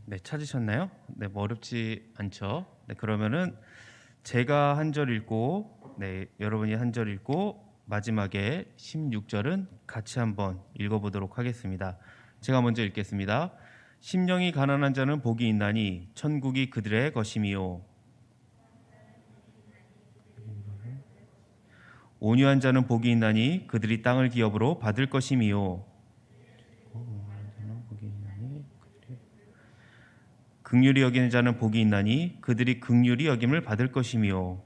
네, 찾으셨나요? 네, 뭐 어렵지 않죠? 네, 그러면은 제가 한 절 읽고, 네, 여러분이 한 절 읽고, 마지막에 16절은 같이 한번 읽어보도록 하겠습니다. 제가 먼저 읽겠습니다. 심령이 가난한 자는 복이 있나니 천국이 그들의 것임이요. 온유한 자는 복이 있나니 그들이 땅을 기업으로 받을 것임이요. 긍휼히 여기는 자는 복이 있나니 그들이 긍휼히 여김을 받을 것이며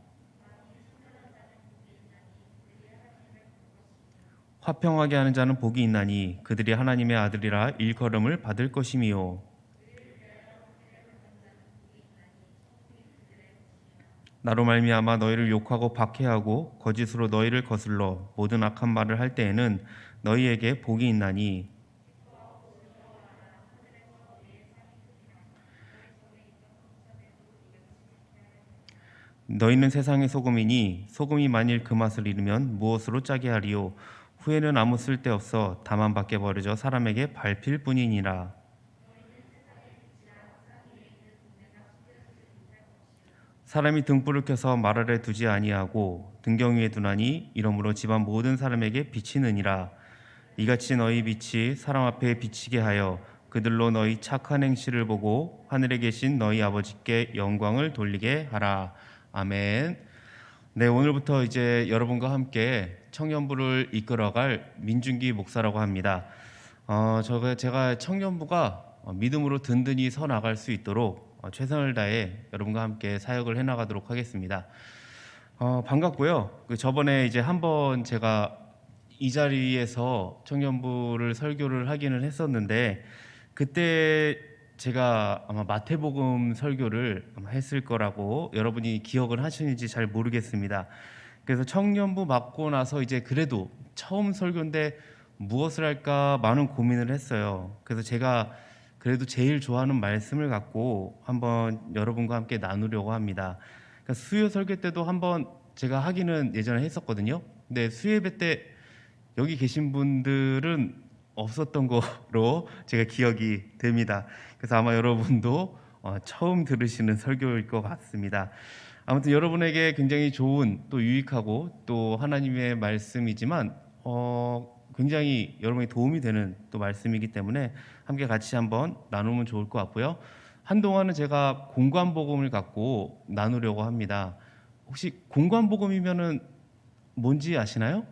화평하게 하는 자는 복이 있나니 그들이 하나님의 아들이라 일컬음을 받을 것이며 나로 말미암아 너희를 욕하고 박해하고 거짓으로 너희를 거슬러 모든 악한 말을 할 때에는 너희에게 복이 있나니 너희는 세상의 소금이니 소금이 만일 그 맛을 잃으면 무엇으로 짜게 하리요. 후에는 아무 쓸데없어 다만 밖에 버려져 사람에게 밟힐 뿐이니라. 사람이 등불을 켜서 말 아래 두지 아니하고 등경 위에 두나니 이러므로 집안 모든 사람에게 비치느니라. 이같이 너희 빛이 사람 앞에 비치게 하여 그들로 너희 착한 행실을 보고 하늘에 계신 너희 아버지께 영광을 돌리게 하라. 아멘. 네, 오늘부터 이제 여러분과 함께 청년부를 이끌어갈 민준기 목사라고 합니다. 제가 청년부가 믿음으로 든든히 서 나갈 수 있도록 최선을 다해 여러분과 함께 사역을 해나가도록 하겠습니다. 반갑고요. 저번에 이제 한번 제가 이 자리에서 청년부를 설교를 하기는 했었는데 그때 제가 아마 마태복음 설교를 아마 했을 거라고 여러분이 기억을 하시는지 잘 모르겠습니다. 그래서 청년부 맡고 나서 이제 그래도 처음 설교인데 무엇을 할까 많은 고민을 했어요. 그래서 제가 그래도 제일 좋아하는 말씀을 갖고 한번 여러분과 함께 나누려고 합니다. 그러니까 수요 설교 때도 한번 제가 하기는 예전에 했었거든요. 근데 수요예배 때 여기 계신 분들은 없었던 거로 제가 기억이 됩니다. 그래서 아마 여러분도 처음 들으시는 설교일 것 같습니다. 아무튼 여러분에게 굉장히 좋은 또 유익하고 또 하나님의 말씀이지만 굉장히 여러분이 도움이 되는 또 말씀이기 때문에 함께 같이 한번 나누면 좋을 것 같고요. 한동안은 제가 공관복음을 갖고 나누려고 합니다. 혹시 공관복음이면은 뭔지 아시나요?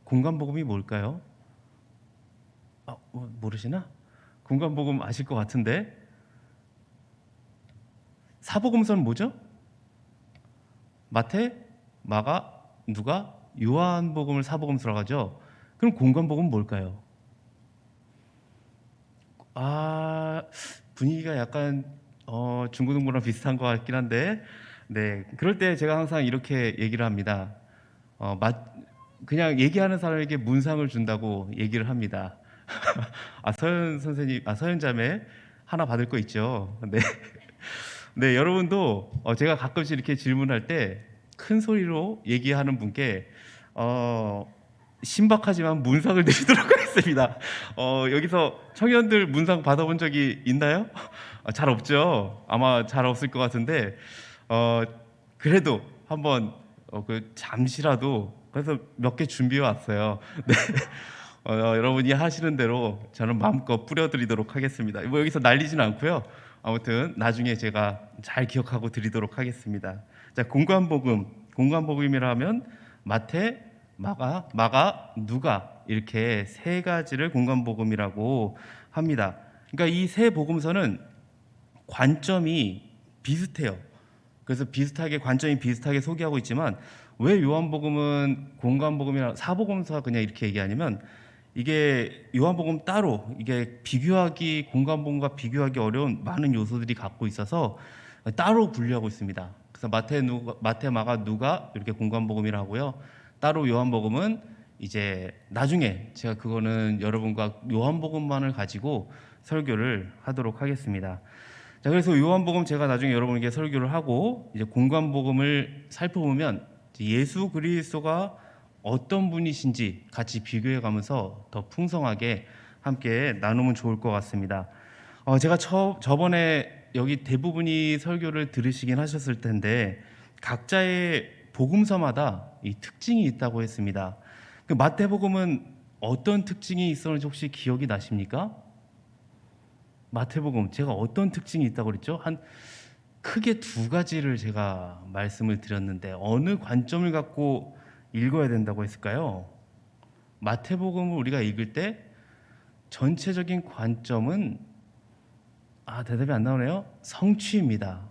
공관복음이 뭘까요? 모르시나? 공관복음 아실 것 같은데 사복음서는 뭐죠? 마태, 마가, 누가, 요한복음을 사복음서라고 하죠. 그럼 공관복음은 뭘까요? 분위기가 약간 중고등부랑 비슷한 것 같긴 한데 네, 그럴 때 제가 항상 이렇게 얘기를 합니다. 어, 마, 그냥 얘기하는 사람에게 문상을 준다고 얘기를 합니다. 서현 선생님, 서현 자매 하나 받을 거 있죠. 네. 네, 여러분도 제가 가끔씩 이렇게 질문할 때 큰 소리로 얘기하는 분께 어, 신박하지만 문상을 드리도록 하겠습니다. 여기서 청년들 문상 받아본 적이 있나요? 잘 없죠. 아마 잘 없을 것 같은데 어, 그래도 한번 잠시라도 그래서 몇 개 준비해 왔어요. 네. 여러분이 하시는 대로 저는 마음껏 뿌려드리도록 하겠습니다. 뭐 여기서 날리진 않고요. 아무튼 나중에 제가 잘 기억하고 드리도록 하겠습니다. 자, 공관복음이라 하면 마태, 마가, 누가 이렇게 세 가지를 공관복음이라고 합니다. 그러니까 이 세 복음서는 관점이 비슷해요. 그래서 관점이 비슷하게 소개하고 있지만 왜 요한복음은 공관복음이나 사복음서 그냥 이렇게 얘기하냐면 이게 요한복음 따로 이게 공관복음과 비교하기 어려운 많은 요소들이 갖고 있어서 따로 분류하고 있습니다. 그래서 마태, 마가, 누가 이렇게 공관복음이라 하고요. 따로 요한복음은 이제 나중에 제가 그거는 여러분과 요한복음만을 가지고 설교를 하도록 하겠습니다. 자, 그래서 요한복음 제가 나중에 여러분에게 설교를 하고 이제 공관복음을 살펴보면 예수 그리스도가 어떤 분이신지 같이 비교해 가면서 더 풍성하게 함께 나누면 좋을 것 같습니다. 제가 저번에 여기 대부분이 설교를 들으시긴 하셨을 텐데 각자의 복음서마다 이 특징이 있다고 했습니다. 그 마태복음은 어떤 특징이 있었는지 혹시 기억이 나십니까? 마태복음 제가 어떤 특징이 있다고 그랬죠? 한 크게 두 가지를 제가 말씀을 드렸는데 어느 관점을 갖고 읽어야 된다고 했을까요? 마태복음을 우리가 읽을 때 전체적인 관점은 대답이 안 나오네요. 성취입니다.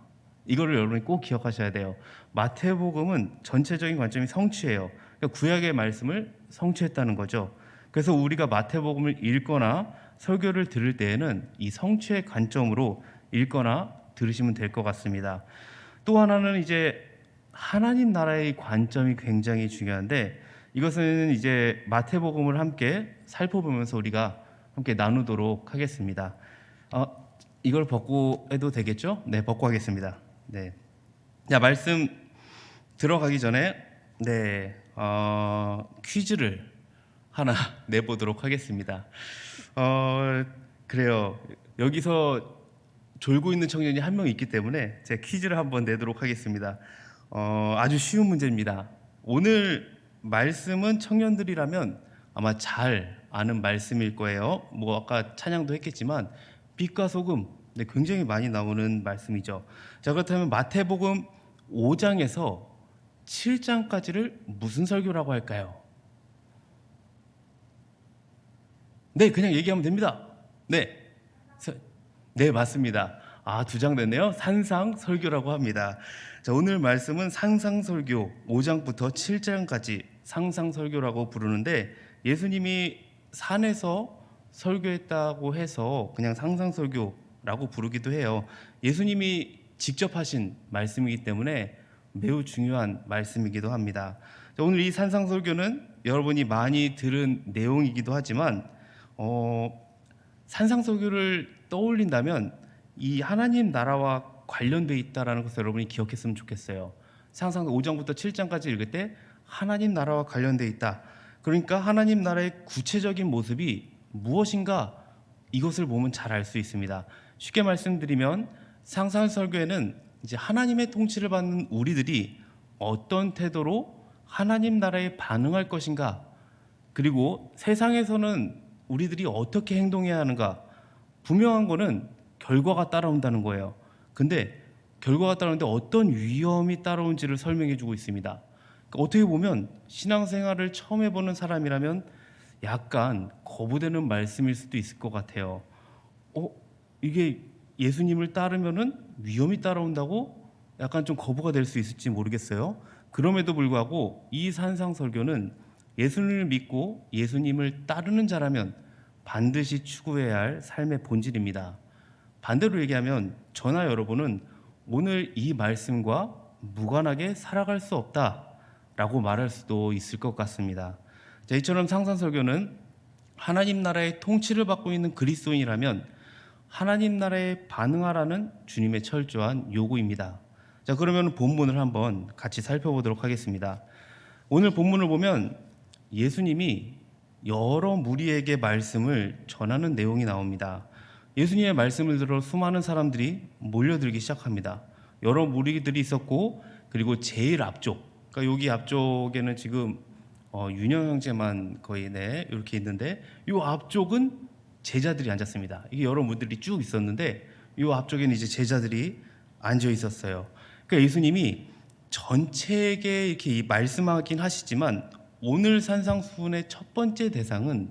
이거를 여러분이 꼭 기억하셔야 돼요. 마태복음은 전체적인 관점이 성취예요. 그러니까 구약의 말씀을 성취했다는 거죠. 그래서 우리가 마태복음을 읽거나 설교를 들을 때에는 이 성취의 관점으로 읽거나 들으시면 될 것 같습니다. 또 하나는 이제 하나님 나라의 관점이 굉장히 중요한데 이것은 이제 마태복음을 함께 살펴보면서 우리가 함께 나누도록 하겠습니다. 이걸 벗고 해도 되겠죠? 네, 벗고 하겠습니다. 네. 자, 말씀 들어가기 전에 퀴즈를 하나 내보도록 하겠습니다. 그래요. 여기서 졸고 있는 청년이 한 명 있기 때문에 제가 퀴즈를 한번 내도록 하겠습니다. 아주 쉬운 문제입니다. 오늘 말씀은 청년들이라면 아마 잘 아는 말씀일 거예요. 뭐 아까 찬양도 했겠지만 빛과 소금, 굉장히 많이 나오는 말씀이죠. 자, 그렇다면 마태복음 5장에서 7장까지를 무슨 설교라고 할까요? 네, 그냥 얘기하면 됩니다. 네, 네, 맞습니다. 두 장 됐네요. 산상설교라고 합니다. 자, 오늘 말씀은 상상설교 5장부터 7장까지 상상설교라고 부르는데 예수님이 산에서 설교했다고 해서 그냥 상상설교라고 부르기도 해요. 예수님이 직접 하신 말씀이기 때문에 매우 중요한 말씀이기도 합니다. 자, 오늘 이 산상설교는 여러분이 많이 들은 내용이기도 하지만 산상설교를 떠올린다면 이 하나님 나라와 관련돼 있다라는 것을 여러분이 기억했으면 좋겠어요. 상상 5장부터 7장까지 읽을 때 하나님 나라와 관련돼 있다. 그러니까 하나님 나라의 구체적인 모습이 무엇인가 이것을 보면 잘 알 수 있습니다. 쉽게 말씀드리면 상상설교에는 이제 하나님의 통치를 받는 우리들이 어떤 태도로 하나님 나라에 반응할 것인가, 그리고 세상에서는 우리들이 어떻게 행동해야 하는가, 분명한 거는 결과가 따라온다는 거예요. 근데 결과가 따라오는데 어떤 위험이 따라온지를 설명해 주고 있습니다. 그러니까 어떻게 보면 신앙생활을 처음 해보는 사람이라면 약간 거부되는 말씀일 수도 있을 것 같아요. 이게 예수님을 따르면은 위험이 따라온다고 약간 좀 거부가 될 수 있을지 모르겠어요. 그럼에도 불구하고 이 산상설교는 예수님을 믿고 예수님을 따르는 자라면 반드시 추구해야 할 삶의 본질입니다. 반대로 얘기하면 저나 여러분은 오늘 이 말씀과 무관하게 살아갈 수 없다라고 말할 수도 있을 것 같습니다. 자, 이처럼 상상설교는 하나님 나라의 통치를 받고 있는 그리스도인이라면 하나님 나라에 반응하라는 주님의 철저한 요구입니다. 자, 그러면 본문을 한번 같이 살펴보도록 하겠습니다. 오늘 본문을 보면 예수님이 여러 무리에게 말씀을 전하는 내용이 나옵니다. 예수님의 말씀을 들어 수많은 사람들이 몰려들기 시작합니다. 여러 무리들이 있었고, 그리고 제일 앞쪽, 그러니까 여기 앞쪽에는 지금 윤영 형제만 거의 이렇게 있는데, 이 앞쪽은 제자들이 앉았습니다. 이게 여러 무리들이 쭉 있었는데 이 앞쪽에는 이제 제자들이 앉아 있었어요. 그러니까 예수님이 전체에게 이렇게 말씀하긴 하시지만 오늘 산상수훈의 첫 번째 대상은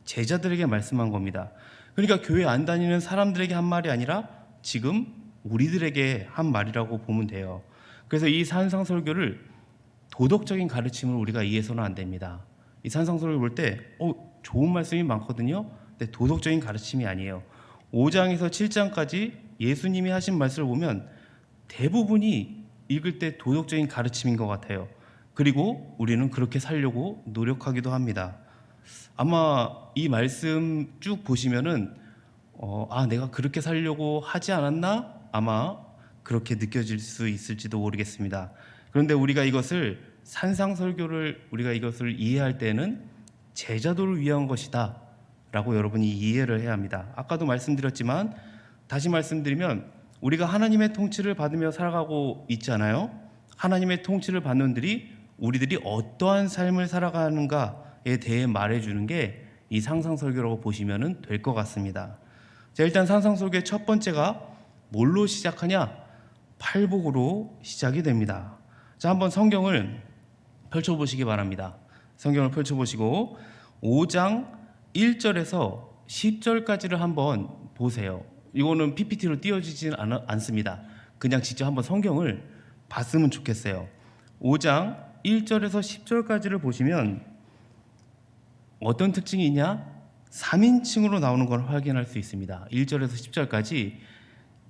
제자들에게 말씀한 겁니다. 그러니까 교회 안 다니는 사람들에게 한 말이 아니라 지금 우리들에게 한 말이라고 보면 돼요. 그래서 이 산상설교를 도덕적인 가르침을 우리가 이해해서는 안 됩니다. 이 산상설교를 볼 때 좋은 말씀이 많거든요. 근데 도덕적인 가르침이 아니에요. 5장에서 7장까지 예수님이 하신 말씀을 보면 대부분이 읽을 때 도덕적인 가르침인 것 같아요. 그리고 우리는 그렇게 살려고 노력하기도 합니다. 아마 이 말씀 쭉 보시면은 내가 그렇게 살려고 하지 않았나? 아마 그렇게 느껴질 수 있을지도 모르겠습니다. 그런데 우리가 이것을 산상설교를 우리가 이것을 이해할 때는 제자도를 위한 것이다 라고 여러분이 이해를 해야 합니다. 아까도 말씀드렸지만 다시 말씀드리면 우리가 하나님의 통치를 받으며 살아가고 있잖아요. 하나님의 통치를 받는 우리들이 어떠한 삶을 살아가는가에 대해 말해주는 게 이 상상설교라고 보시면 될 것 같습니다. 자, 일단 상상설교의 첫 번째가 뭘로 시작하냐? 팔복으로 시작이 됩니다. 자, 한번 성경을 펼쳐보시기 바랍니다. 성경을 펼쳐보시고 5장 1절에서 10절까지를 한번 보세요. 이거는 PPT로 띄워지진 않습니다. 그냥 직접 한번 성경을 봤으면 좋겠어요. 5장 1절에서 10절까지를 보시면 어떤 특징이 있냐? 3인칭으로 나오는 걸 확인할 수 있습니다. 1절에서 10절까지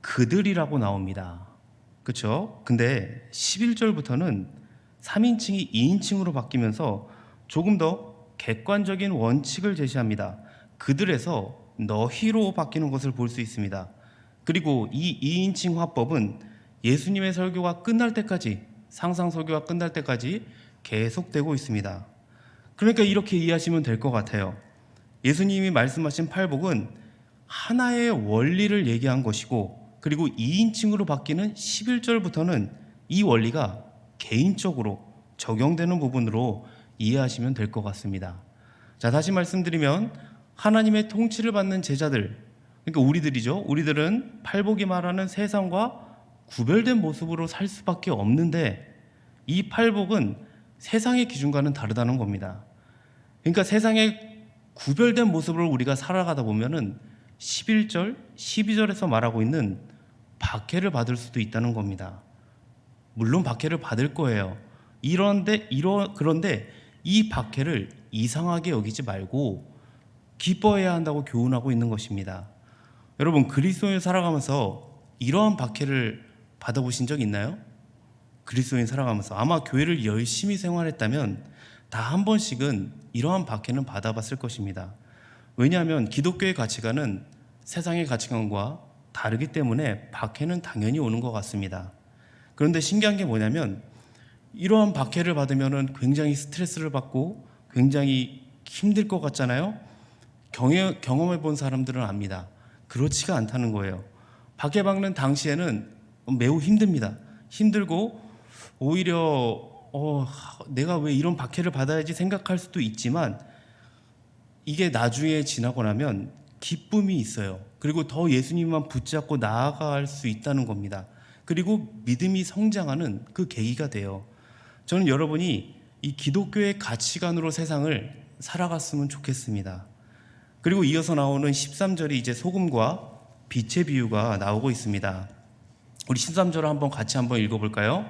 그들이라고 나옵니다. 그렇죠? 근데 11절부터는 3인칭이 2인칭으로 바뀌면서 조금 더 객관적인 원칙을 제시합니다. 그들에서 너희로 바뀌는 것을 볼 수 있습니다. 그리고 이 2인칭 화법은 예수님의 설교가 끝날 때까지, 상상 설교가 끝날 때까지 계속되고 있습니다. 그러니까 이렇게 이해하시면 될 것 같아요. 예수님이 말씀하신 팔복은 하나의 원리를 얘기한 것이고, 그리고 2인칭으로 바뀌는 11절부터는 이 원리가 개인적으로 적용되는 부분으로 이해하시면 될 것 같습니다. 자, 다시 말씀드리면 하나님의 통치를 받는 제자들, 그러니까 우리들이죠. 우리들은 팔복이 말하는 세상과 구별된 모습으로 살 수밖에 없는데, 이 팔복은 세상의 기준과는 다르다는 겁니다. 그러니까 세상의 구별된 모습으로 우리가 살아가다 보면은 11절, 12절에서 말하고 있는 박해를 받을 수도 있다는 겁니다. 물론 박해를 받을 거예요. 그런데 이 박해를 이상하게 여기지 말고 기뻐해야 한다고 교훈하고 있는 것입니다. 여러분, 그리스도인 살아가면서 이러한 박해를 받아보신 적 있나요? 그리스도인 살아가면서 아마 교회를 열심히 생활했다면 다 한 번씩은 이러한 박해는 받아봤을 것입니다. 왜냐하면 기독교의 가치관은 세상의 가치관과 다르기 때문에 박해는 당연히 오는 것 같습니다. 그런데 신기한 게 뭐냐면 이러한 박해를 받으면 굉장히 스트레스를 받고 굉장히 힘들 것 같잖아요. 경험해 본 사람들은 압니다. 그렇지가 않다는 거예요. 박해받는 당시에는 매우 힘듭니다. 힘들고 오히려 내가 왜 이런 박해를 받아야지 생각할 수도 있지만 이게 나중에 지나고 나면 기쁨이 있어요. 그리고 더 예수님만 붙잡고 나아갈 수 있다는 겁니다. 그리고 믿음이 성장하는 그 계기가 돼요. 저는 여러분이 이 기독교의 가치관으로 세상을 살아갔으면 좋겠습니다. 그리고 이어서 나오는 13절이 이제 소금과 빛의 비유가 나오고 있습니다. 우리 13절을 한번 같이 한번 읽어볼까요?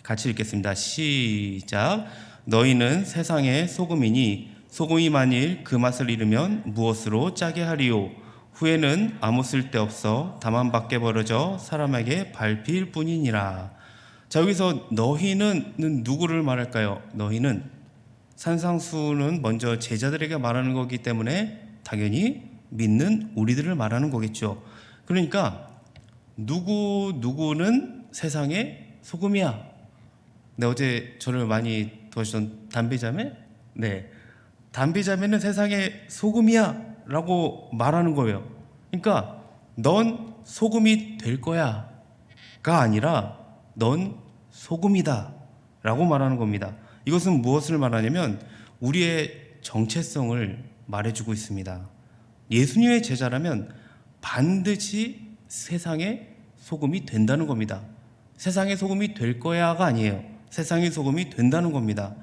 같이 읽겠습니다. 시작. 너희는 세상의 소금이니 소금이 만일 그 맛을 잃으면 무엇으로 짜게 하리요? 후에는 아무 쓸데없어 다만 밖에 버려져 사람에게 밟힐 뿐이니라. 자, 여기서 너희는 누구를 말할까요? 너희는 산상수는 먼저 제자들에게 말하는 거기 때문에 당연히 믿는 우리들을 말하는 거겠죠. 그러니까 누구는 세상의 소금이야. 네, 어제 저를 많이 도와주던 담배자매? 네, 담배자매는 세상의 소금이야 라고 말하는 거예요. 그러니까 넌 소금이 될 거야 가 아니라 넌 소금이다 라고 말하는 겁니다. 이것은 무엇을 말하냐면 우리의 정체성을 말해주고 있습니다. 예수님의 제자라면 반드시 세상의 소금이 된다는 겁니다. 세상의 소금이 될 거야가 아니에요. 세상의 소금이 된다는 겁니다.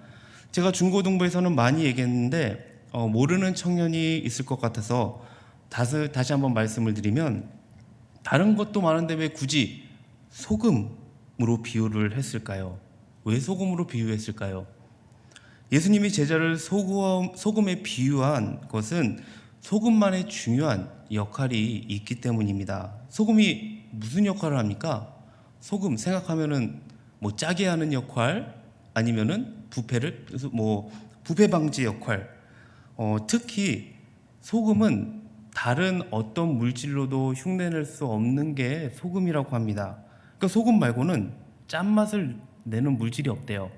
제가 중고등부에서는 많이 얘기했는데 모르는 청년이 있을 것 같아서 다시 한번 말씀을 드리면 다른 것도 많은데 왜 굳이 소금으로 비유를 했을까요? 왜 소금으로 비유했을까요? 예수님이 제자를 소금에 비유한 것은 소금만의 중요한 역할이 있기 때문입니다. 소금이 무슨 역할을 합니까? 소금 생각하면은 뭐 짜게 하는 역할, 아니면은 부패 방지 역할. 특히 소금은 다른 어떤 물질로도 흉내낼 수 없는 게 소금이라고 합니다. 그러니까 소금 말고는 짠맛을 내는 물질이 없대요.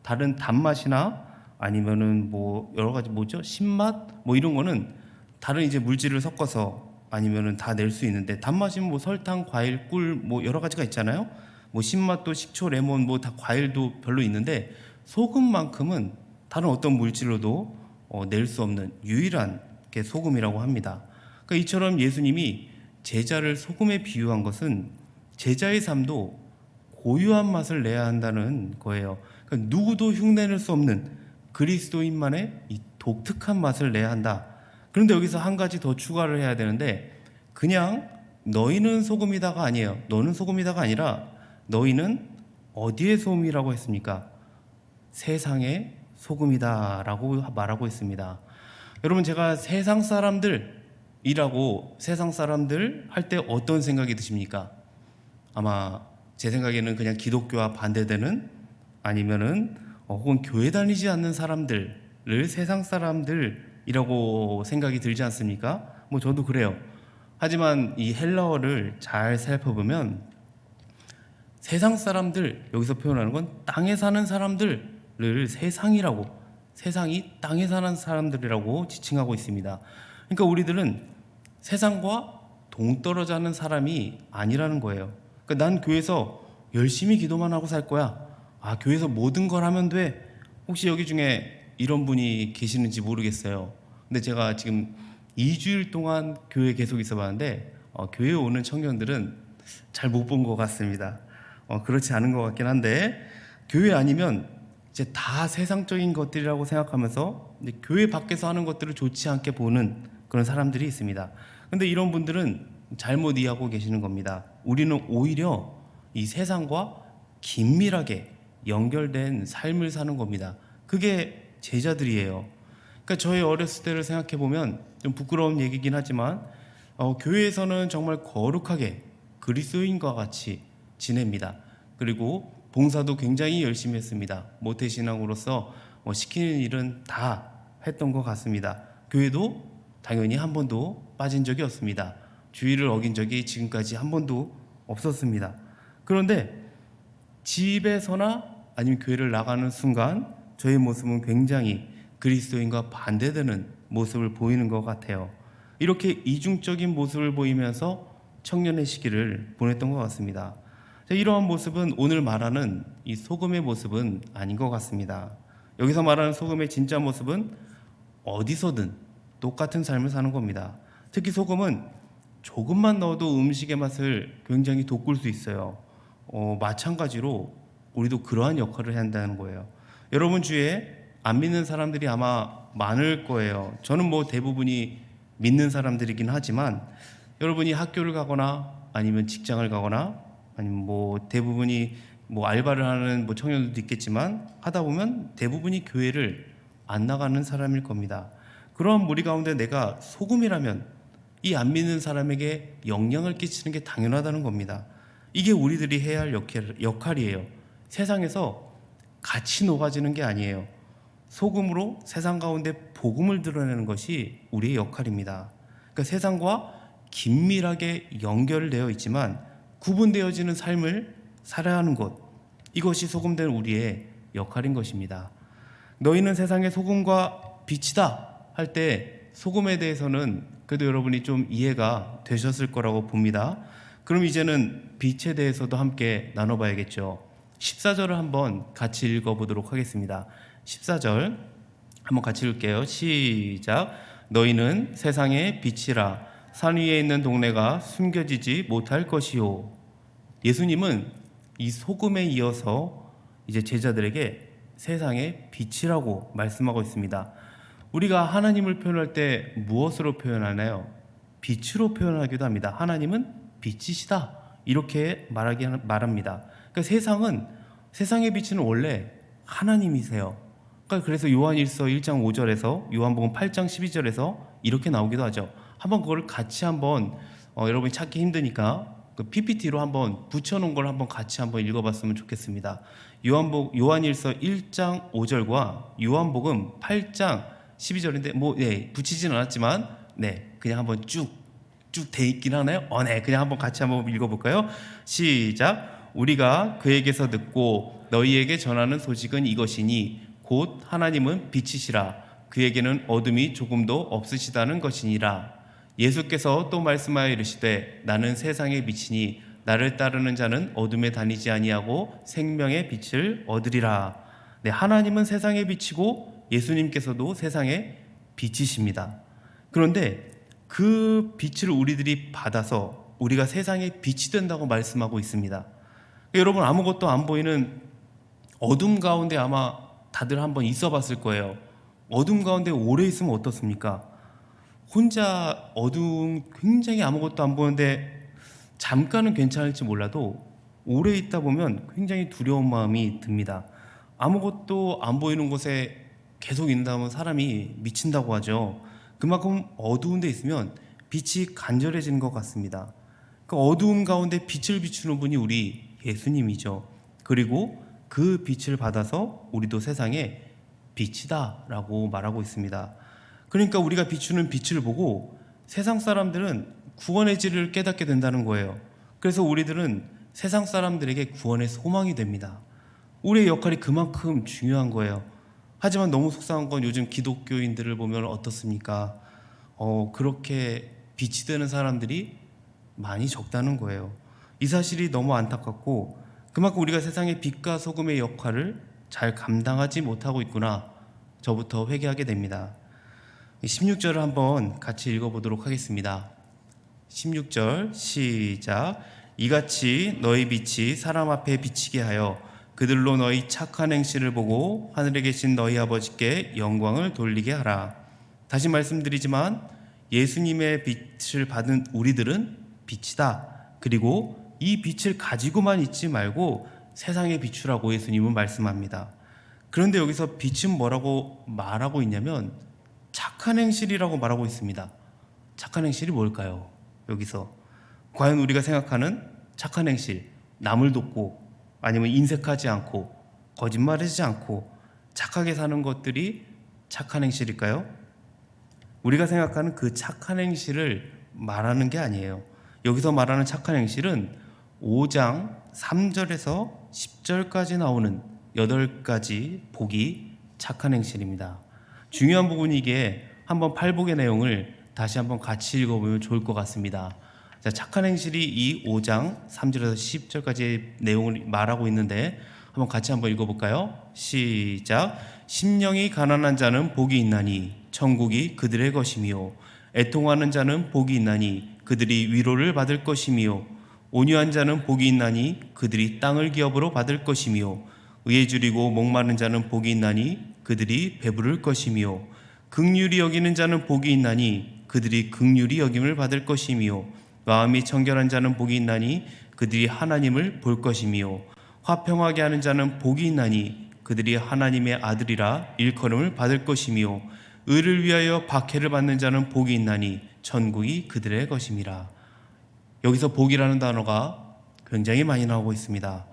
다른 단맛이나 아니면은 뭐 여러 가지 신맛 이런 거는 다른 이제 물질을 섞어서 아니면은 다 낼 수 있는데, 단맛이면 뭐 설탕, 과일, 꿀 뭐 여러 가지가 있잖아요. 뭐 신맛도 식초, 레몬 뭐 다 과일도 별로 있는데, 소금만큼은 다른 어떤 물질로도 낼 수 없는 유일한 게 소금이라고 합니다. 그러니까 이처럼 예수님이 제자를 소금에 비유한 것은 제자의 삶도 고유한 맛을 내야 한다는 거예요. 그러니까 누구도 흉내낼 수 없는 그리스도인만의 이 독특한 맛을 내야 한다. 그런데 여기서 한 가지 더 추가를 해야 되는데, 그냥 너희는 소금이다가 아니에요. 너는 소금이다가 아니라 너희는 어디의 소금이라고 했습니까? 세상의 소금이다라고 말하고 있습니다. 여러분, 제가 세상 사람들이라고 세상 사람들 할 때 어떤 생각이 드십니까? 아마 제 생각에는 그냥 기독교와 반대되는, 아니면은 혹은 교회 다니지 않는 사람들을 세상 사람들이라고 생각이 들지 않습니까? 뭐 저도 그래요. 하지만 이 헬라어를 잘 살펴보면 세상 사람들, 여기서 표현하는 건 땅에 사는 사람들을 세상이라고, 세상이 땅에 사는 사람들이라고 지칭하고 있습니다. 그러니까 우리들은 세상과 동떨어져 하는 사람이 아니라는 거예요. 그러니까 난 교회에서 열심히 기도만 하고 살 거야. 아, 교회에서 모든 걸 하면 돼. 혹시 여기 중에 이런 분이 계시는지 모르겠어요. 근데 제가 지금 2주일 동안 교회에 계속 있어 봤는데, 교회에 오는 청년들은 잘 못 본 것 같습니다. 그렇지 않은 것 같긴 한데, 교회 아니면 이제 다 세상적인 것들이라고 생각하면서 이제 교회 밖에서 하는 것들을 좋지 않게 보는 그런 사람들이 있습니다. 근데 이런 분들은 잘못 이해하고 계시는 겁니다. 우리는 오히려 이 세상과 긴밀하게 연결된 삶을 사는 겁니다. 그게 제자들이에요. 그러니까 저의 어렸을 때를 생각해 보면 좀 부끄러운 얘기긴 하지만, 교회에서는 정말 거룩하게 그리스도인과 같이 지냅니다. 그리고 봉사도 굉장히 열심히 했습니다. 모태신앙으로서 시키는 일은 다 했던 것 같습니다. 교회도 당연히 한 번도 빠진 적이 없습니다. 주의를 어긴 적이 지금까지 한 번도 없었습니다. 그런데 집에서나 아니면 교회를 나가는 순간 저의 모습은 굉장히 그리스도인과 반대되는 모습을 보이는 것 같아요. 이렇게 이중적인 모습을 보이면서 청년의 시기를 보냈던 것 같습니다. 이러한 모습은 오늘 말하는 이 소금의 모습은 아닌 것 같습니다. 여기서 말하는 소금의 진짜 모습은 어디서든 똑같은 삶을 사는 겁니다. 특히 소금은 조금만 넣어도 음식의 맛을 굉장히 돋굴 수 있어요. 마찬가지로 우리도 그러한 역할을 해야 한다는 거예요. 여러분 주위에 안 믿는 사람들이 아마 많을 거예요. 저는 뭐 대부분이 믿는 사람들이긴 하지만, 여러분이 학교를 가거나 아니면 직장을 가거나 아니면 뭐 대부분이 뭐 알바를 하는 뭐 청년들도 있겠지만, 하다 보면 대부분이 교회를 안 나가는 사람일 겁니다. 그러한 무리 가운데 내가 소금이라면 이 안 믿는 사람에게 영향을 끼치는 게 당연하다는 겁니다. 이게 우리들이 해야 할 역할이에요. 세상에서 같이 녹아지는 게 아니에요. 소금으로 세상 가운데 복음을 드러내는 것이 우리의 역할입니다. 그러니까 세상과 긴밀하게 연결되어 있지만 구분되어지는 삶을 살아야 하는 것, 이것이 소금된 우리의 역할인 것입니다. 너희는 세상의 소금과 빛이다 할 때 소금에 대해서는 그래도 여러분이 좀 이해가 되셨을 거라고 봅니다. 그럼 이제는 빛에 대해서도 함께 나눠봐야겠죠. 14절을 한번 같이 읽어보도록 하겠습니다. 14절 한번 같이 읽을게요. 시작. 너희는 세상의 빛이라. 산 위에 있는 동네가 숨겨지지 못할 것이요. 예수님은 이 소금에 이어서 이제 제자들에게 세상의 빛이라고 말씀하고 있습니다. 우리가 하나님을 표현할 때 무엇으로 표현하나요? 빛으로 표현하기도 합니다. 하나님은 빛이시다 이렇게 말합니다. 그러니까 세상의 빛은 원래 하나님이세요. 그러니까 그래서 요한일서 1장 5절에서 요한복음 8장 12절에서 이렇게 나오기도 하죠. 한번 그걸 같이 한번 여러분이 찾기 힘드니까 그 PPT로 한번 붙여놓은 걸 한번 같이 한번 읽어봤으면 좋겠습니다. 요한일서 1장 5절과 요한복음 8장 12절인데 붙이진 않았지만 그냥 한번 쭉 돼 있긴 하나요? 네, 그냥 한번 같이 한번 읽어볼까요? 시작. 우리가 그에게서 듣고 너희에게 전하는 소식은 이것이니 곧 하나님은 빛이시라. 그에게는 어둠이 조금도 없으시다는 것이니라. 예수께서 또 말씀하여 이르시되 나는 세상의 빛이니 나를 따르는 자는 어둠에 다니지 아니하고 생명의 빛을 얻으리라. 네, 하나님은 세상의 빛이고 예수님께서도 세상의 빛이십니다. 그런데 그 빛을 우리들이 받아서 우리가 세상의 빛이 된다고 말씀하고 있습니다. 여러분, 아무것도 안 보이는 어둠 가운데 아마 다들 한번 있어 봤을 거예요. 어둠 가운데 오래 있으면 어떻습니까? 혼자 굉장히 아무것도 안 보이는데 잠깐은 괜찮을지 몰라도 오래 있다 보면 굉장히 두려운 마음이 듭니다. 아무것도 안 보이는 곳에 계속 있는다면 사람이 미친다고 하죠. 그만큼 어두운 데 있으면 빛이 간절해지는 것 같습니다. 그 어두움 가운데 빛을 비추는 분이 우리 예수님이죠. 그리고 그 빛을 받아서 우리도 세상에 빛이다 라고 말하고 있습니다. 그러니까 우리가 비추는 빛을 보고 세상 사람들은 구원의 질을 깨닫게 된다는 거예요. 그래서 우리들은 세상 사람들에게 구원의 소망이 됩니다. 우리의 역할이 그만큼 중요한 거예요. 하지만 너무 속상한 건 요즘 기독교인들을 보면 어떻습니까? 그렇게 빛이 되는 사람들이 많이 적다는 거예요. 이 사실이 너무 안타깝고 그만큼 우리가 세상의 빛과 소금의 역할을 잘 감당하지 못하고 있구나, 저부터 회개하게 됩니다. 16절을 한번 같이 읽어보도록 하겠습니다. 16절 시작. 이같이 너희 빛이 사람 앞에 비치게 하여 그들로 너희 착한 행실을 보고 하늘에 계신 너희 아버지께 영광을 돌리게 하라. 다시 말씀드리지만 예수님의 빛을 받은 우리들은 빛이다. 그리고 이 빛을 가지고만 있지 말고 세상에 비추라고 예수님은 말씀합니다. 그런데 여기서 빛은 뭐라고 말하고 있냐면 착한 행실이라고 말하고 있습니다. 착한 행실이 뭘까요? 여기서 과연 우리가 생각하는 착한 행실, 남을 돕고 아니면 인색하지 않고 거짓말하지 않고 착하게 사는 것들이 착한 행실일까요? 우리가 생각하는 그 착한 행실을 말하는 게 아니에요. 여기서 말하는 착한 행실은 5장 3절에서 10절까지 나오는 8가지 복이 착한 행실입니다. 중요한 부분이 이게 한번 팔복의 내용을 다시 한번 같이 읽어보면 좋을 것 같습니다. 자, 착한 행실이 이 5장 3절에서 10절까지 내용을 말하고 있는데 한번 같이 한번 읽어볼까요? 시작. 심령이 가난한 자는 복이 있나니 천국이 그들의 것이며 애통하는 자는 복이 있나니 그들이 위로를 받을 것이며 온유한 자는 복이 있나니 그들이 땅을 기업으로 받을 것이며 의에 줄이고 목마른 자는 복이 있나니 그들이 배부를 것이며 긍휼히 여기는 자는 복이 있나니 그들이 긍휼히 여김을 받을 것이며 마음이 청결한 자는 복이 있나니 그들이 하나님을 볼 것이며 화평하게 하는 자는 복이 있나니 그들이 하나님의 아들이라 일컬음을 받을 것이며 의를 위하여 박해를 받는 자는 복이 있나니 천국이 그들의 것임이라. 여기서 복이라는 단어가 굉장히 많이 나오고 있습니다.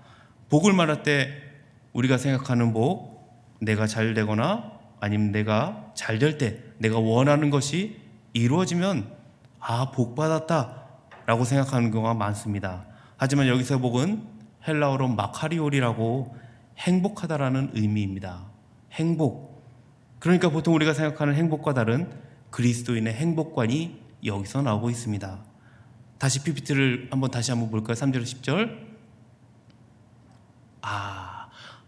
복을 말할 때 우리가 생각하는 복, 내가 잘 되거나 아니면 내가 잘 될 때 내가 원하는 것이 이루어지면 복 받았다 라고 생각하는 경우가 많습니다. 하지만 여기서 복은 헬라어로 마카리올이라고 행복하다라는 의미입니다. 행복. 그러니까 보통 우리가 생각하는 행복과 다른 그리스도인의 행복관이 여기서 나오고 있습니다. 다시 PPT를 다시 한번 볼까요? 3절 10절.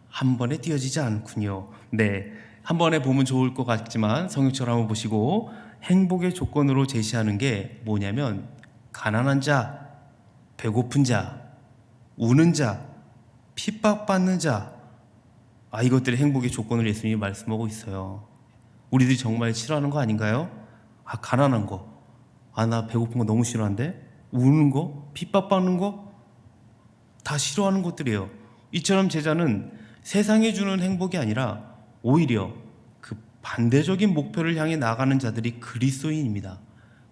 한 번에 띄어지지 않군요. 네, 한 번에 보면 좋을 것 같지만 성경처럼 한번 보시고 행복의 조건으로 제시하는 게 뭐냐면 가난한 자, 배고픈 자, 우는 자, 핍박받는 자, 이것들이 행복의 조건을 예수님이 말씀하고 있어요. 우리들이 정말 싫어하는 거 아닌가요? 가난한 거, 나 배고픈 거 너무 싫어하는데, 우는 거, 핍박받는 거 다 싫어하는 것들이에요. 이처럼 제자는 세상이 주는 행복이 아니라 오히려 그 반대적인 목표를 향해 나가는 자들이 그리스도인입니다.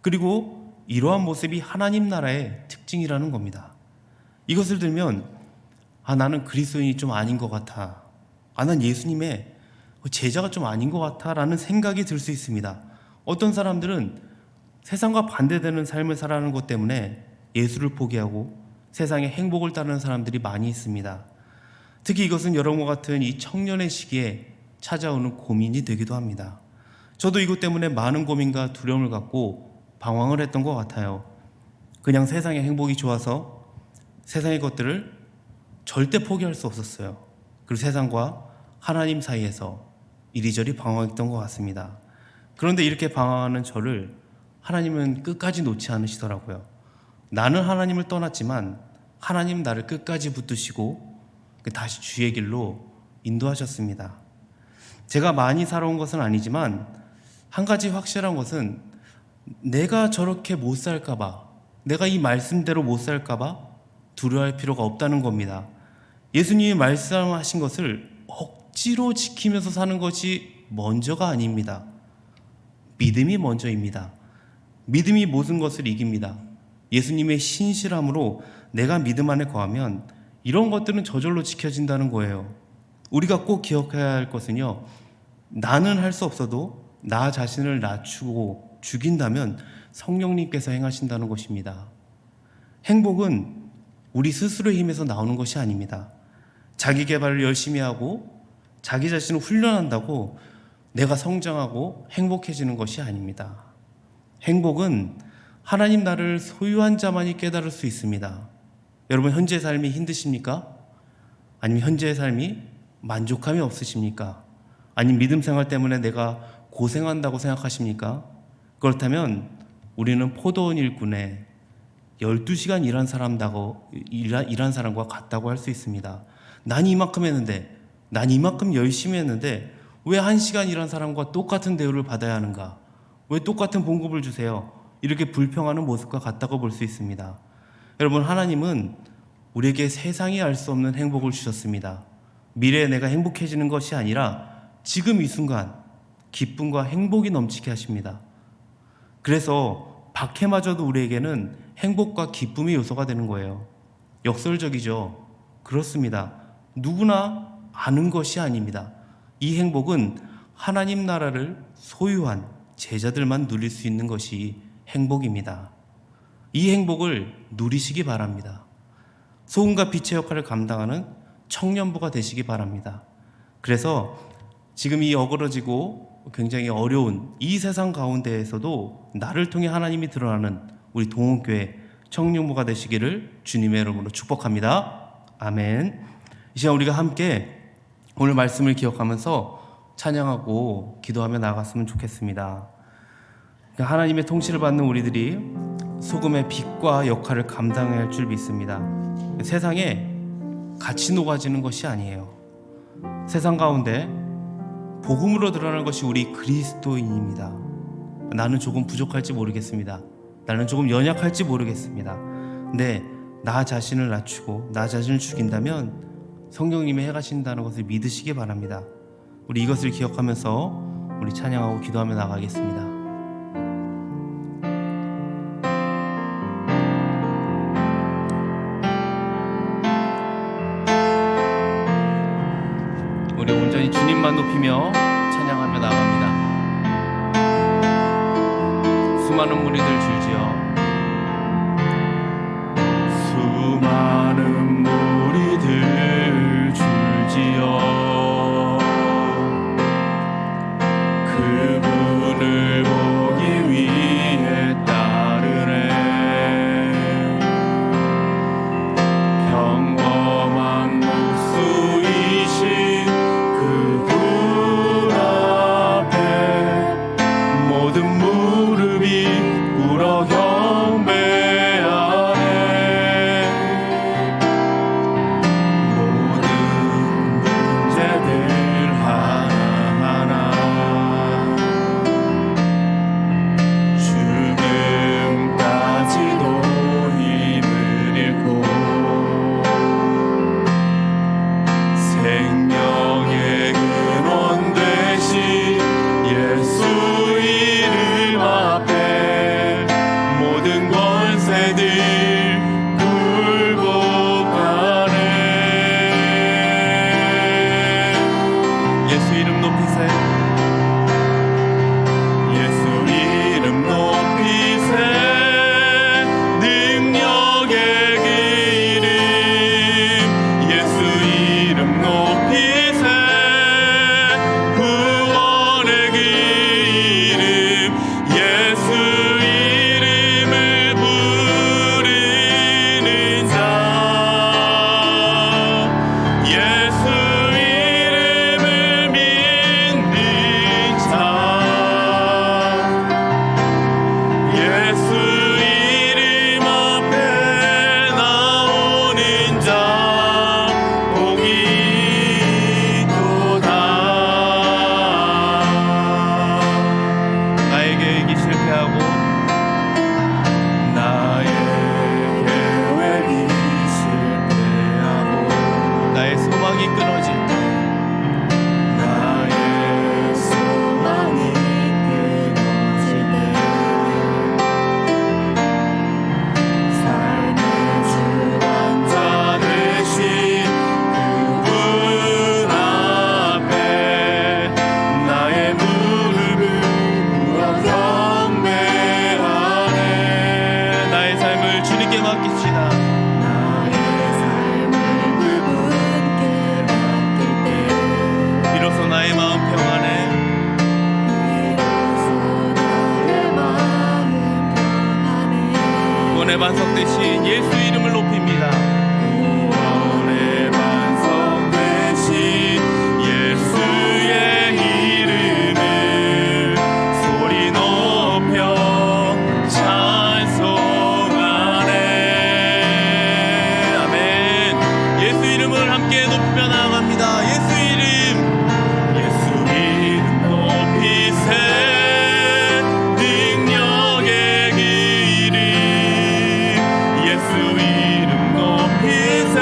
그리고 이러한 모습이 하나님 나라의 특징이라는 겁니다. 이것을 들면 나는 그리스도인이 좀 아닌 것 같아, 난 예수님의 제자가 좀 아닌 것 같아 라는 생각이 들 수 있습니다. 어떤 사람들은 세상과 반대되는 삶을 살아가는 것 때문에 예수를 포기하고 세상의 행복을 따르는 사람들이 많이 있습니다. 특히 이것은 여러분과 같은 이 청년의 시기에 찾아오는 고민이 되기도 합니다. 저도 이것 때문에 많은 고민과 두려움을 갖고 방황을 했던 것 같아요. 그냥 세상의 행복이 좋아서 세상의 것들을 절대 포기할 수 없었어요. 그리고 세상과 하나님 사이에서 이리저리 방황했던 것 같습니다. 그런데 이렇게 방황하는 저를 하나님은 끝까지 놓지 않으시더라고요. 나는 하나님을 떠났지만 하나님 나를 끝까지 붙드시고 다시 주의 길로 인도하셨습니다. 제가 많이 살아온 것은 아니지만 한 가지 확실한 것은 내가 저렇게 못 살까봐, 내가 이 말씀대로 못 살까봐 두려워할 필요가 없다는 겁니다. 예수님이 말씀하신 것을 억지로 지키면서 사는 것이 먼저가 아닙니다. 믿음이 먼저입니다. 믿음이 모든 것을 이깁니다. 예수님의 신실함으로 내가 믿음 안에 거하면 이런 것들은 저절로 지켜진다는 거예요. 우리가 꼭 기억해야 할 것은요, 나는 할 수 없어도 나 자신을 낮추고 죽인다면 성령님께서 행하신다는 것입니다. 행복은 우리 스스로의 힘에서 나오는 것이 아닙니다. 자기 개발을 열심히 하고 자기 자신을 훈련한다고 내가 성장하고 행복해지는 것이 아닙니다. 행복은 하나님 나라를 소유한 자만이 깨달을 수 있습니다. 여러분, 현재의 삶이 힘드십니까? 아니면 현재의 삶이 만족감이 없으십니까? 아니면 믿음 생활 때문에 내가 고생한다고 생각하십니까? 그렇다면 우리는 포도원 일꾼에 12시간 일한 사람과 같다고 할 수 있습니다. 난 이만큼 했는데, 난 이만큼 열심히 했는데 왜 1시간 일한 사람과 똑같은 대우를 받아야 하는가? 왜 똑같은 봉급을 주세요? 이렇게 불평하는 모습과 같다고 볼 수 있습니다. 여러분, 하나님은 우리에게 세상이 알 수 없는 행복을 주셨습니다. 미래에 내가 행복해지는 것이 아니라 지금 이 순간 기쁨과 행복이 넘치게 하십니다. 그래서 박해마저도 우리에게는 행복과 기쁨의 요소가 되는 거예요. 역설적이죠. 그렇습니다. 누구나 아는 것이 아닙니다. 이 행복은 하나님 나라를 소유한 제자들만 누릴 수 있는 것이 행복입니다. 이 행복을 누리시기 바랍니다. 소금과 빛의 역할을 감당하는 청년부가 되시기 바랍니다. 그래서 지금 이 어그러지고 굉장히 어려운 이 세상 가운데에서도 나를 통해 하나님이 드러나는 우리 동원교회 청년부가 되시기를 주님의 이름으로 축복합니다. 아멘. 이 시간 우리가 함께 오늘 말씀을 기억하면서 찬양하고 기도하며 나아갔으면 좋겠습니다. 하나님의 통치를 받는 우리들이 소금의 빛과 역할을 감당해야 할 줄 믿습니다. 세상에 같이 녹아지는 것이 아니에요. 세상 가운데 복음으로 드러나는 것이 우리 그리스도인입니다. 나는 조금 부족할지 모르겠습니다. 나는 조금 연약할지 모르겠습니다. 근데 나 자신을 낮추고 나 자신을 죽인다면 성령님이 행하신다는 것을 믿으시기 바랍니다. 우리 이것을 기억하면서 우리 찬양하고 기도하며 나가겠습니다. 우리 온전히 주님만 높이며 찬양하며 나갑니다. 수많은 무리들 줄지어 수많은 무리들 줄지어 그분을 보기 위해 따르네. 평범한 목수이신 그분 앞에 모든 무릎이 꿇어 경배하네. 되신 예수 이름을 높입니다. 구원의 반석 되신 예수의 이름을 소리 높여 찬송하네. 아멘. 예수 이름을 함께 높이며 나아갑니다. 예수 이름 높이세. 능력의 그 이름 예수 이름 높이세.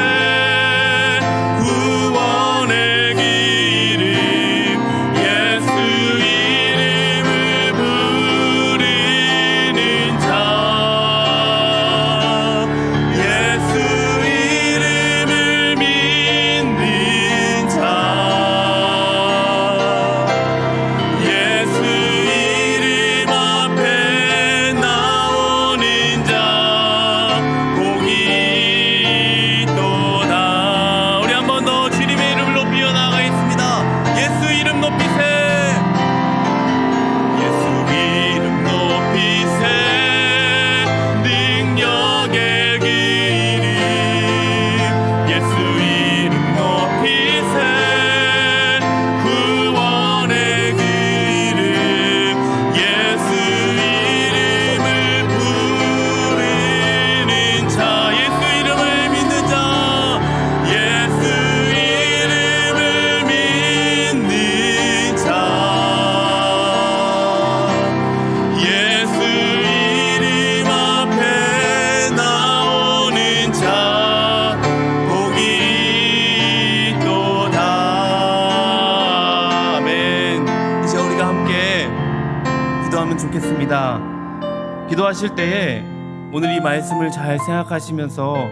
구원의 그 이름 예수 이름을 부르는 자. 예수 이름을 믿는 자. 예수 이름 앞에 나오는 자 복이 있도다. 우리 한 번 더 주님의 이름을 높이며 나가겠습니다. 예수 이름 높이세. 예수 이름 높이세. 능력의 그 이름 예수 이름 높이세. 구원의 그 이름 예수 이름을 부르는 자. 예수 이름을 믿는 자. 예수 이름을 믿는 자. 예수 이름 앞에 나오는 자 복이 있도다. 아멘. 이제 우리가 함께 기도하면 좋겠습니다. 기도하실 때에 오늘 이 말씀을 잘 생각하시면서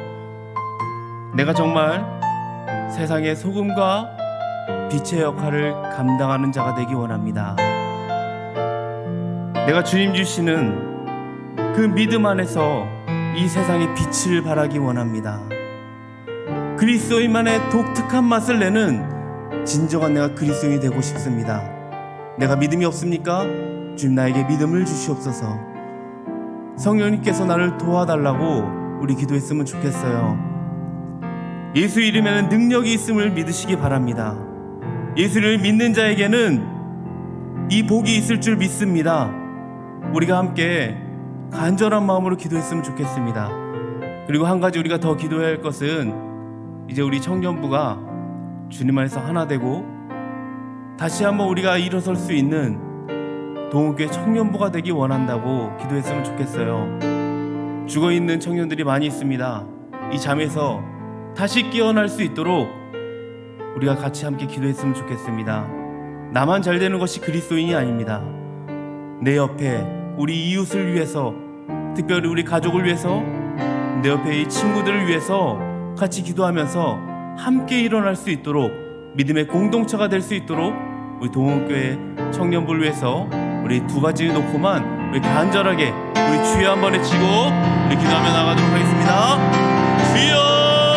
내가 정말 세상의 소금과 빛의 역할을 감당하는 자가 되기 원합니다. 내가 주님 주시는 그 믿음 안에서 이 세상의 빛을 발하기 원합니다. 그리스도인만의 독특한 맛을 내는 진정한 내가 그리스도인이 되고 싶습니다. 내가 믿음이 없습니까? 주님 나에게 믿음을 주시옵소서. 성령님께서 나를 도와달라고 우리 기도했으면 좋겠어요. 예수 이름에는 능력이 있음을 믿으시기 바랍니다. 예수를 믿는 자에게는 이 복이 있을 줄 믿습니다. 우리가 함께 간절한 마음으로 기도했으면 좋겠습니다. 그리고 한 가지 우리가 더 기도해야 할 것은 이제 우리 청년부가 주님 안에서 하나 되고 다시 한번 우리가 일어설 수 있는 동호교회 청년부가 되기 원한다고 기도했으면 좋겠어요. 죽어있는 청년들이 많이 있습니다. 이 잠에서 다시 깨어날 수 있도록 우리가 같이 함께 기도했으면 좋겠습니다. 나만 잘 되는 것이 그리스도인이 아닙니다. 내 옆에 우리 이웃을 위해서, 특별히 우리 가족을 위해서, 내 옆에 이 친구들을 위해서 같이 기도하면서 함께 일어날 수 있도록 믿음의 공동체가 될 수 있도록 우리 동원교회 청년부를 위해서 우리 두 가지 놓고만 우리 간절하게 우리 주여 한번 외치고 우리 기도하며 나가도록 하겠습니다.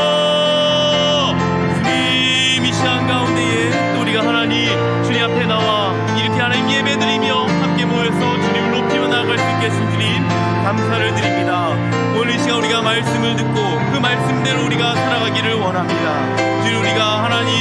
주여! 주님, 이 시간 가운데에 또 우리가 하나님 주님 앞에 나와 이렇게 하나님 예배드리며 함께 모여서 주님을 높이며 나아갈 수 있게 하신 주님 감사를 드립니다. 오늘 이 시간 우리가 말씀을 듣고 그 말씀대로 우리가 살아가기를 원합니다. 주님, 우리가 하나님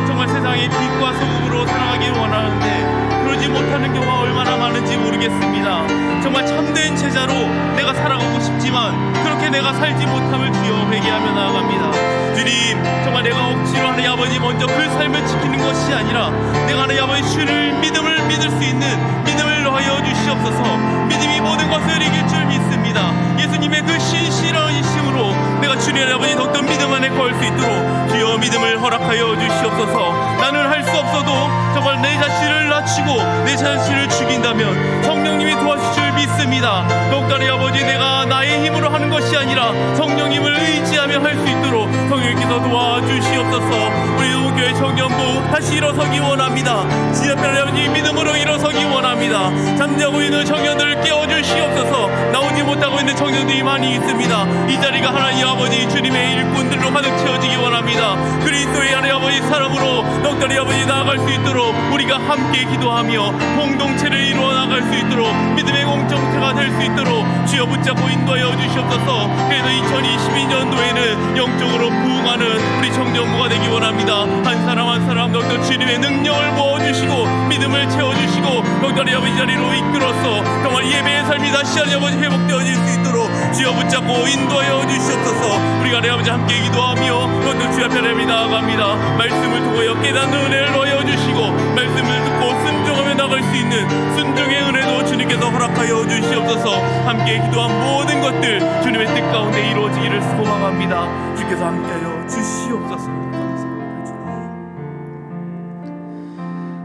정말 세상의 빛과 소금으로 살아가기를 원하는데 그러지 못하는 경우가 얼마나 많은지 모르겠습니다. 정말 참된 제자로 내가 살아가고 싶지만 그렇게 내가 살지 못함을 주여 회개하며 나아갑니다. 주님, 정말 내가 억지로 하나님 아버지 먼저 그 삶을 지키는 것이 아니라 내가 하나님 아버지 주를 믿음을 믿을 수 있는 믿음을 더하여 주시옵소서. 믿음이 모든 것을 이길 줄 믿습니다. 예수님의 그 신실한 이심으로 내가 주님 아버지 더욱더 믿음 안에 거할 수 있도록 주여 믿음을 허락하여 주시옵소서. 나는 할 수 없어도 정말 내 자신을 낮추고 내 자신을 죽인다면 성령님이 도와주실 줄 믿습니다. 더욱더 아버지 내가 나의 힘으로 하는 것이 아니라 성령님을 의지하며 할 수 있도록 성령님께서 도와주시옵소서. 우리 동교회 청년부 다시 일어서기 원합니다. 지혜편의 아버지 믿음으로 일어서기 원합니다. 잠자고 있는 청년들을 깨워주시옵소서. 나오지 못하고 있는 청년들이 많이 있습니다. 이 자리가 하나님 아버지 주님의 일꾼들로 가득 채워지기 원합니다. 그리스도의 하나님 아버지 사람으로 넉넉히 아버지 나아갈 수 있도록 우리가 함께 기도하며 공동체를 이루어 나갈 수 있도록 믿음의 공동체가 될 수 있도록 주여 붙잡고 인도하여 주시옵소서. 그래서 2022년도에는 영적으로 부흥하는 우리 청년부가 되기 원합니다. 한 사람 한 사람 넉넉히 주님의 능력을 부어주시고 믿음을 채워주시고 넉넉히 아버지 자리로 이끌어서 정말 예배의 삶이 다시 하나님 아버지 회복되어질 수 있도록 주여 붙잡고 인도하여 주시옵소서. 우리가 하나님 아버지 함께 기도하며 넉넉히 주 앞에 하나님 나아갑니다. 말씀을 통하여 깨닫는 은혜를 넣어 주시고 말씀을 듣고 순종하며 나갈 수 있는 순종의 은혜도 주님께서 허락하여 주시옵소서. 함께 기도한 모든 것들 주님의 뜻 가운데 이루어지기를 소망합니다. 주께서 함께하여 주시옵소서. 감사합니다.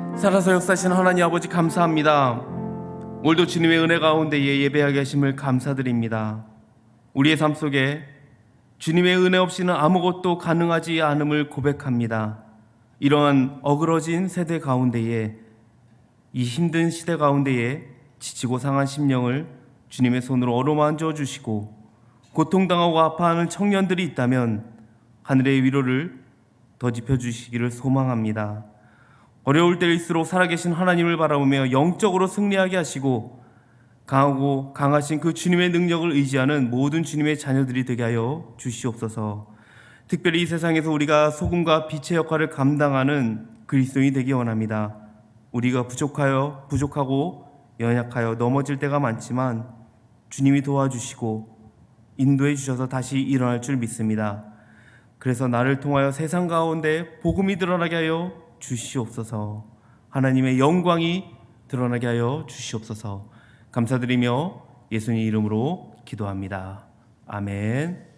주님. 살아서 역사하신 하나님 아버지 감사합니다. 오늘도 주님의 은혜 가운데에 예배하게 하심을 감사드립니다. 우리의 삶 속에 주님의 은혜 없이는 아무것도 가능하지 않음을 고백합니다. 이러한 어그러진 세대 가운데에 이 힘든 시대 가운데에 지치고 상한 심령을 주님의 손으로 어루만져 주시고 고통당하고 아파하는 청년들이 있다면 하늘의 위로를 더 짚어주시기를 소망합니다. 어려울 때일수록 살아계신 하나님을 바라보며 영적으로 승리하게 하시고 강하고 강하신 그 주님의 능력을 의지하는 모든 주님의 자녀들이 되게 하여 주시옵소서. 특별히 이 세상에서 우리가 소금과 빛의 역할을 감당하는 그리스도인이 되기 원합니다. 우리가 부족하고 연약하여 넘어질 때가 많지만 주님이 도와주시고 인도해 주셔서 다시 일어날 줄 믿습니다. 그래서 나를 통하여 세상 가운데 복음이 드러나게 하여 주시옵소서. 하나님의 영광이 드러나게 하여 주시옵소서. 감사드리며 예수님 이름으로 기도합니다. 아멘.